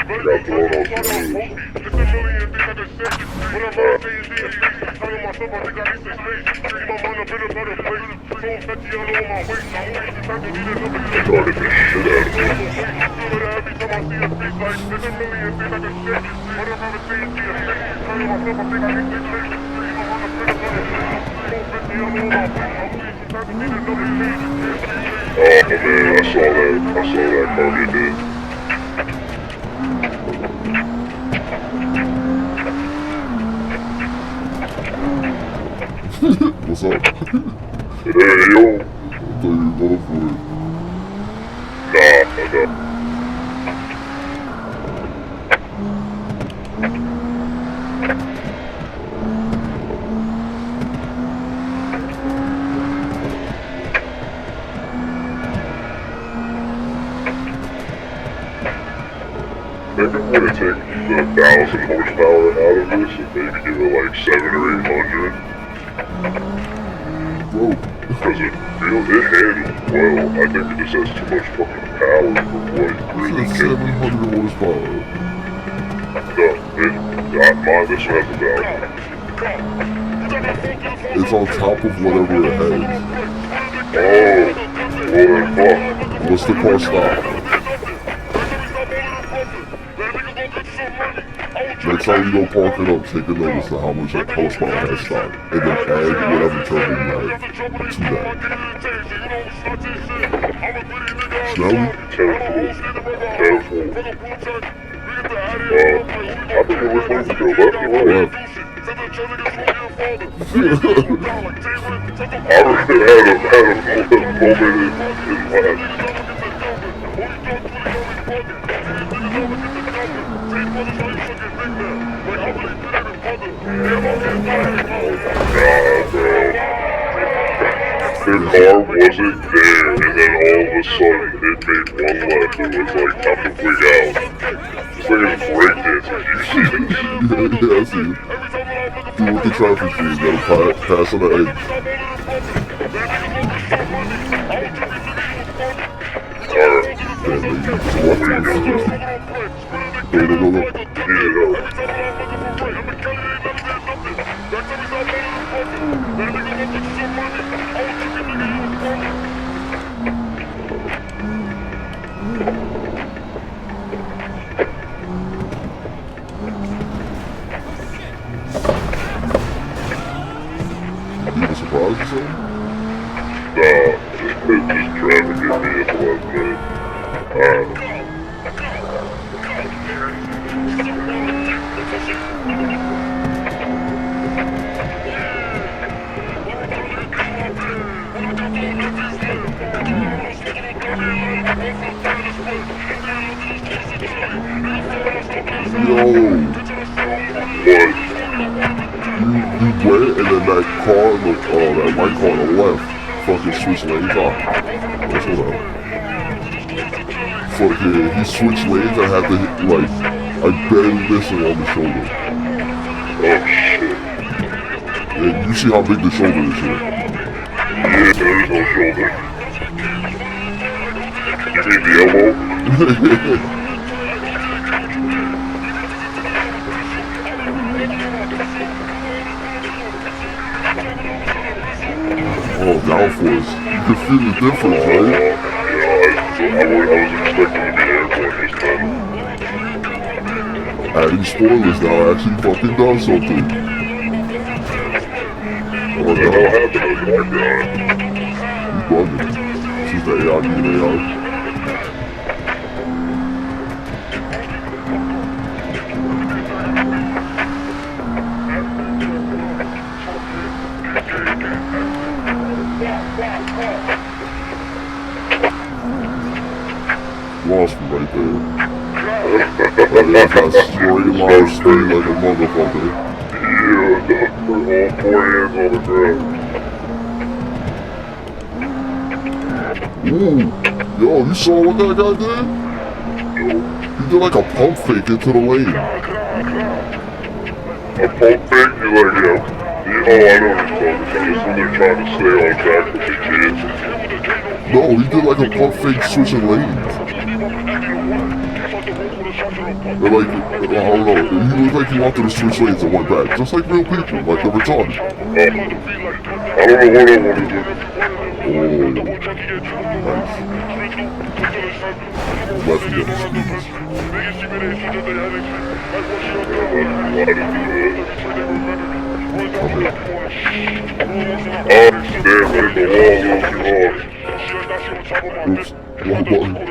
got thrown off the news. Retarded the shit out of me. Oh man, I saw that car get hit. What's up? Hey yo. I thought you were going for it. Nah. Maybe I'm gonna take the 1,000 horsepower out of this and maybe give it like 700 or 800. Bro. Because it handles well. I think it just has too much fucking power for what it really It's can. 700 horsepower. No, mine, this one has 1,000. It's on top of whatever it has. Oh, well then fuck. What's the car stop? Next time you go park it up, take a notice of how much that horsepower has stopped, and then add whatever turbo you have to that. Smelly? 10-4. I think which one to go, left or right? Left. I already had a moment in left. Their car wasn't there, and then all of a sudden it made one left. It was like time to freak out. This thing is breakdancing. Do you see this? Yeah, I see it. Do what the traffic is, you gotta pass on the edge. Alright. Yeah, they walk to the 50. Go. You were surprised or something? Nah, just traffic hit me at the last minute. Yo! What? You went and then that car, that white car on the left, fucking switched lanes off. That's what up. Fucking, he switched lanes and I had to hit, like, I barely missed him on the shoulder. Oh shit. And you see how big the shoulder is here. Yeah, there's no shoulder. You mean the elbow? Oh, downforce. You can feel the difference, right? I was expecting to be airborne this time. Adding spoilers now actually fucking does something. Oh, What the hell happened to that guy? He's bugging. This is the AI being AI. Lost me right there. That got straight line speed like a motherfucker. Yeah, put all 4 hands on the ground. Ooh, yo, you saw what that guy did? He did like a pump fake into the lane. A pump fake? You're like, yeah. Oh, I know what you're talking about. It's when they're trying to stay on track with the kids. No, he did like a pump fake switching lanes. They're like, I don't know, he looked like he wanted to switch lanes and went back. Just like real people, like they're retarded. I don't know what I want to do. Oh, nice. Left again, squeeze. Damn, hit the wall a little too hard. Oops, wrong button. I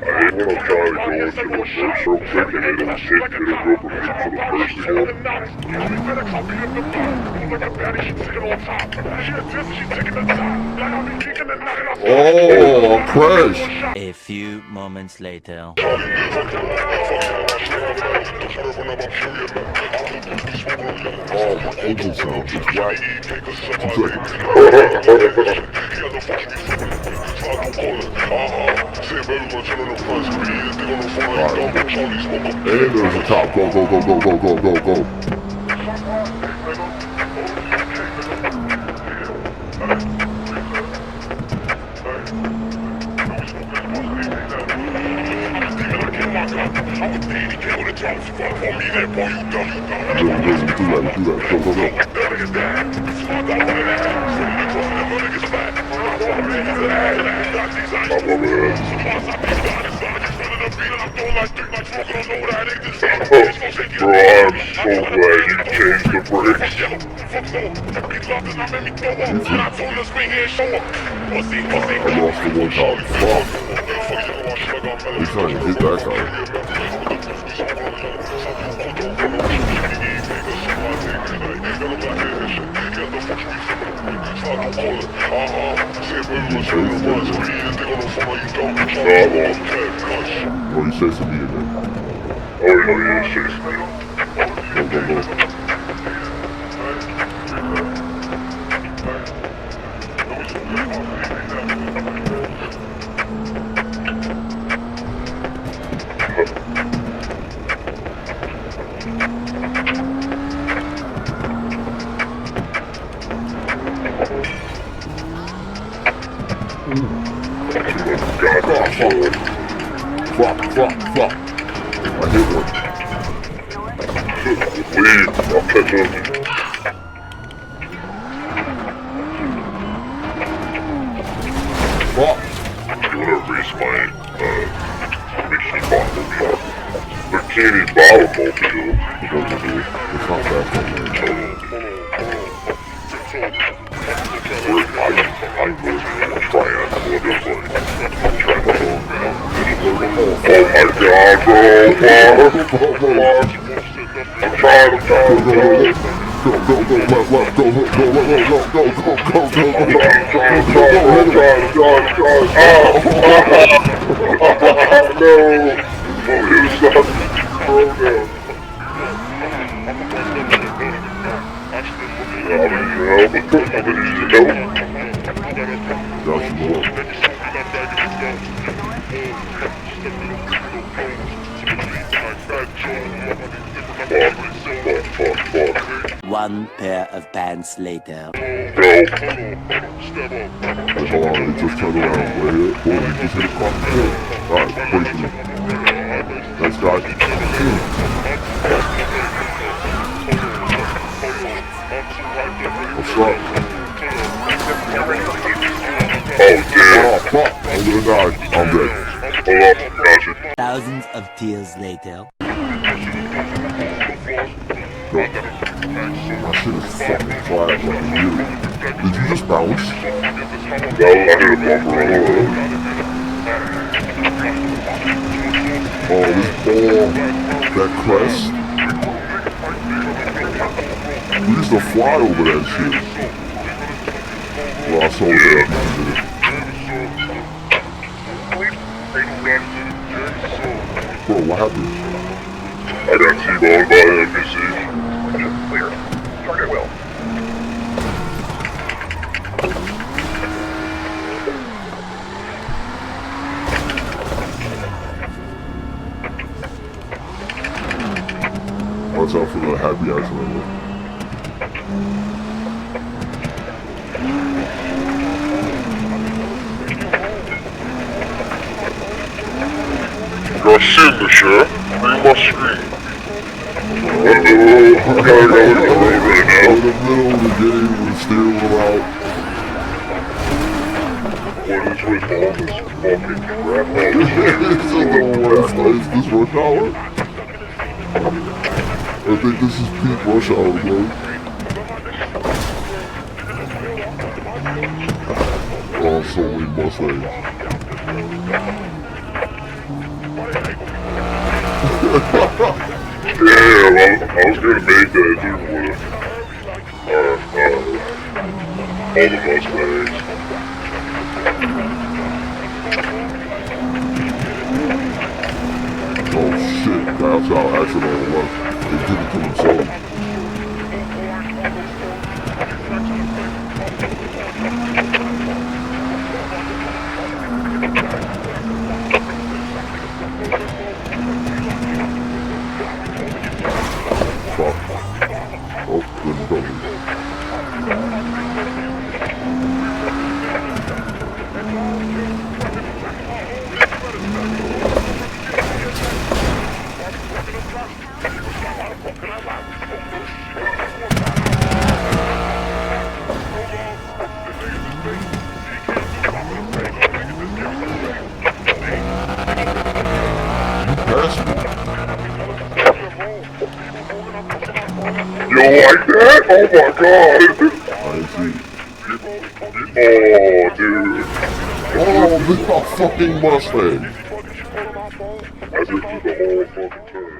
hate when I'm trying to go into reverse real quick and it'll shit, it'll go from me to the first again. Oh, crash! A few moments later. Oh, my ankle sound is whack. 2 seconds. And there's a top. Go, go, go, go, go, go, go, go. Do that. Go, go, go. Bro, I'm so glad you changed the brakes. I lost the one top. Fuck. He's trying to hit that guy. Oh, he's chasing me again. Oh, yeah, he's chasing me. Go, go, go. Fuck. I hit one. Leave, I'll catch up. Fuck. You wanna race my, bikini bottle? Bikini bottle mobile. It's not fast on there. I'm going to try and what it's like. Oh my god, bro! I'm trying. One pair of pants later. Wait, hold on, he just turned around. Wait, he just hit a car. Alright, wait for me. Nice guy. What's up? Oh, damn. Oh, fuck. I'm gonna die. I'm dead. Hold up, gotcha. Thousands of tears later. Go. My shit is fucking flat like a beauty. Did you just bounce? No, I hit a bumper on the road. Oh, this ball, that crest. We used to fly over that shit. Well, I sold that, man. Bro, what happened? I got T-boned by an NPC. Clear. Target well. Watch out for the happy accident. Got sin, monsieur. Read my screen. We gotta go to the road right now. in the middle of the game with the steering wheel out. What is with all this fucking crap? It's a little west. Is this rush hour? I think this is peak rush hour, bro. Oh, so many Mustangs. Damn, I was gonna make that too with all the Mustangs. Oh shit, guys out accident on the left. They did it to themselves. Fuck. Oh, there's a building. Pass me. You like that? Oh my god! I ain't see it. Oh, dude. Oh, this is a fucking Mustang. I just did the whole fucking turn.